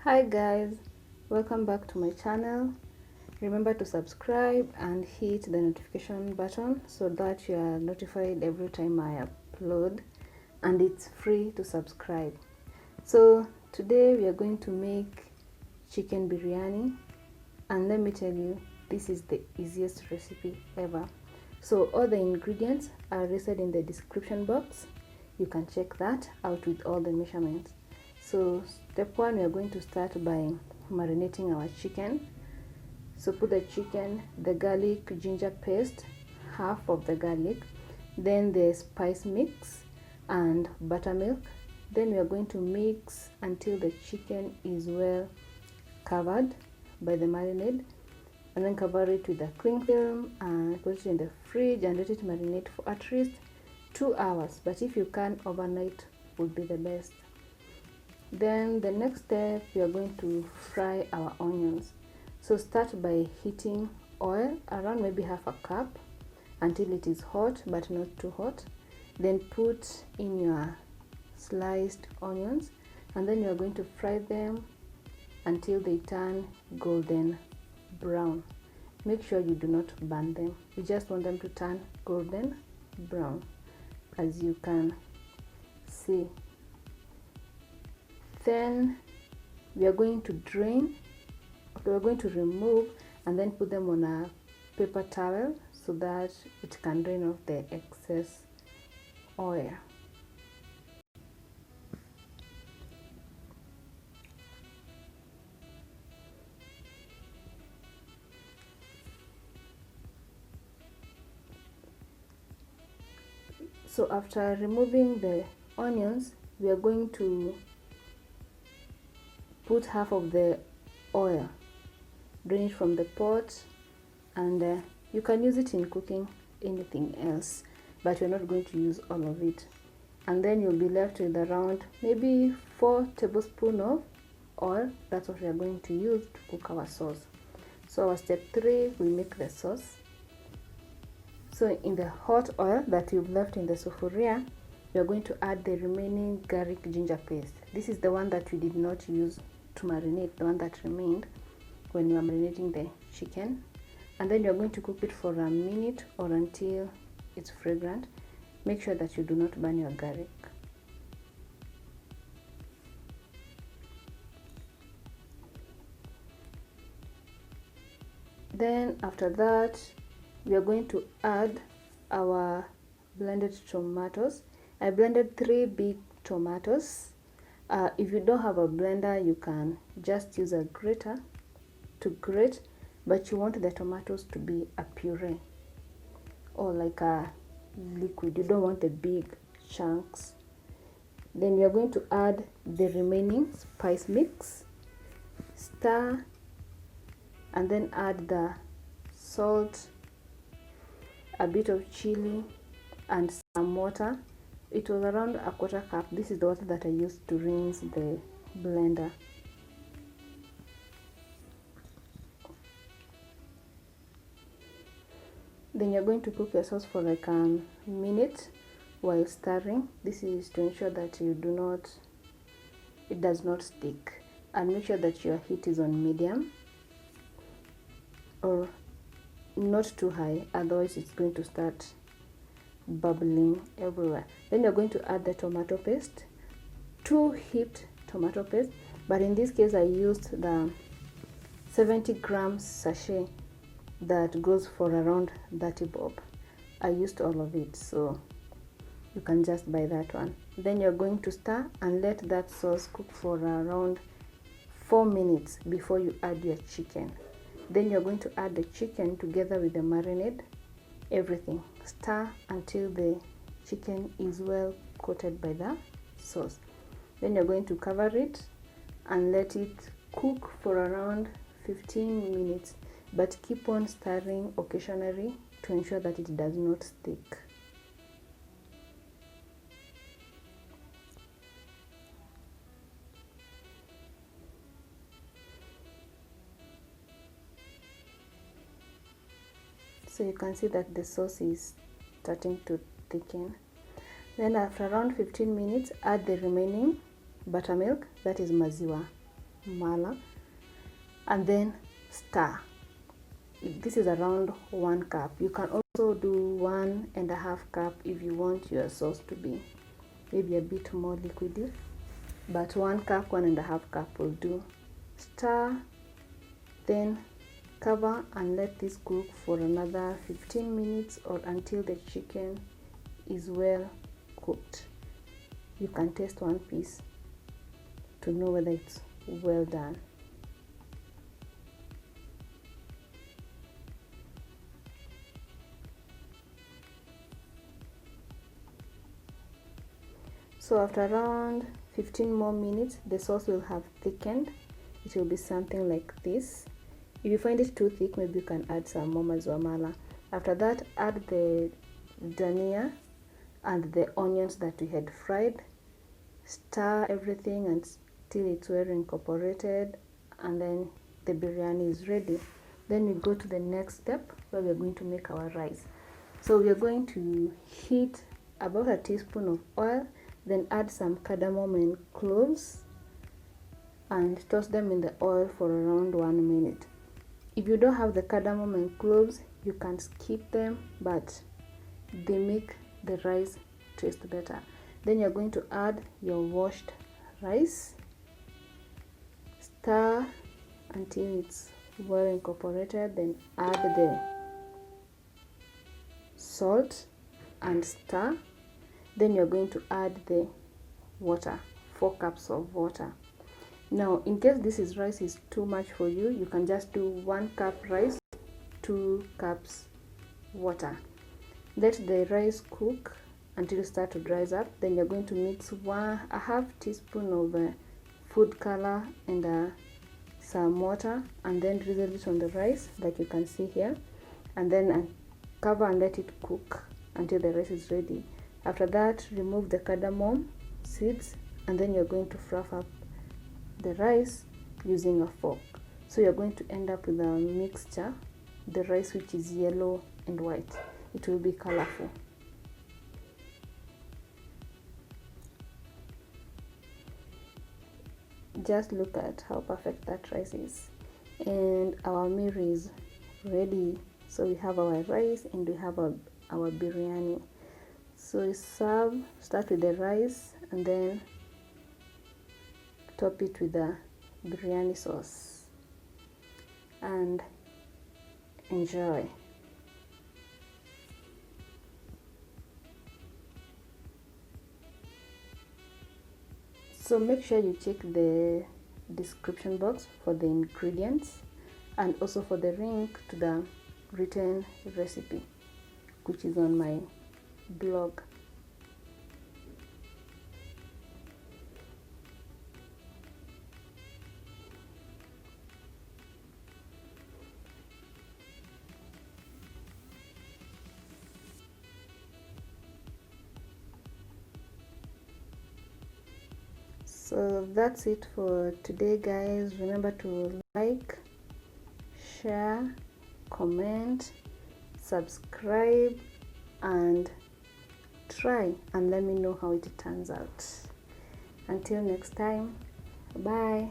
Hi guys, welcome back to my channel. Remember to subscribe and hit the notification button so that you are notified every time I upload, and it's free to subscribe. So today we are going to make chicken biryani, and let me tell you, this is the easiest recipe ever. So all the ingredients are listed in the description box. You can check that out with all the measurements. So step 1, we are going to start by marinating our chicken. So put the chicken, the garlic ginger paste, half of the garlic, then the spice mix and buttermilk. Then we are going to mix until the chicken is well covered by the marinade, and then cover it with a cling film and put it in the fridge and let it marinate for at least 2 hours, but if you can, overnight would be the best. Then the next step, we are going to fry our onions. So start by heating oil around maybe half a cup until it is hot but not too hot. Then put in your sliced onions, and then you are going to fry them until they turn golden brown. Make sure you do not burn them. You just want them to turn golden brown, as you can see. Then we are going to we're going to remove and then put them on a paper towel so that it can drain off the excess oil. So after removing the onions, we are going to put half of the oil, drain it from the pot, and you can use it in cooking anything else, but you're not going to use all of it. And then you'll be left with around maybe 4 tablespoons of oil. That's what we are going to use to cook our sauce. So our step 3, we make the sauce. So in the hot oil that you've left in the sufuria, we are going to add the remaining garlic ginger paste. This is the one that we did not use to marinate, the one that remained when we were marinating the chicken. And then you're going to cook it for a minute or until it's fragrant. Make sure that you do not burn your garlic. Then after that, we are going to add our blended tomatoes. I blended 3 big tomatoes. If you don't have a blender, you can just use a grater to grate, but you want the tomatoes to be a puree or like a liquid. You don't want the big chunks. Then we are going to add the remaining spice mix, stir, and then add the salt, a bit of chili, and some water. It was around a 1/4 cup. This is the water that I used to rinse the blender. Then you're going to cook your sauce for like a minute while stirring. This is to ensure that it does not stick, and make sure that your heat is on medium or not too high, otherwise it's going to start bubbling everywhere. Then you're going to add the tomato paste, 2 heaped tomato paste, but in this case I used the 70 grams sachet that goes for around 30 bob. I used all of it, so you can just buy that one. Then you're going to stir and let that sauce cook for around 4 minutes before you add your chicken. Then you're going to add the chicken together with the marinade, everything. Stir until the chicken is well coated by the sauce. Then you're going to cover it and let it cook for around 15 minutes, but keep on stirring occasionally to ensure that it does not stick. So you can see that the sauce is starting to thicken. Then after around 15 minutes, add the remaining buttermilk, that is maziwa. mala, and then stir. If this is around 1 cup, you can also do 1.5 cup if you want your sauce to be maybe a bit more liquidy, but 1 cup, 1.5 cup will do. Stir, then cover and let this cook for another 15 minutes or until the chicken is well cooked. You can taste one piece to know whether it's well done. So after around 15 more minutes, the sauce will have thickened. It will be something like this. If you find it too thick, maybe you can add some more maziwa mala. After that, add the dhania and the onions that we had fried. Stir everything until it's well incorporated, and then the biryani is ready. Then we go to the next step where we're going to make our rice. So we are going to heat about a teaspoon of oil, then add some cardamom and cloves and toss them in the oil for around 1 minute. If you don't have the cardamom and cloves, you can skip them, but they make the rice taste better. Then you're going to add your washed rice. Stir until it's well incorporated, then add the salt and stir. Then you're going to add the water, 4 cups of water. Now, in case this rice is too much for you, you can just do 1 cup rice, 2 cups water. Let the rice cook until it starts to dry up. Then you're going to mix a half teaspoon of food color and some water, and then drizzle it on the rice like you can see here, and then cover and let it cook until the rice is ready. After that, remove the cardamom seeds, and then you're going to fluff up the rice using a fork. So you're going to end up with a mixture, the rice which is yellow and white. It will be colorful. Just look at how perfect that rice is. And our meal is ready. So we have our rice and we have our biryani. So serve, start with the rice and then top it with the biryani sauce and enjoy. So make sure you check the description box for the ingredients and also for the link to the written recipe, which is on my blog. So that's it for today, guys. Remember to like, share, comment, subscribe, and try and let me know how it turns out. Until next time, bye.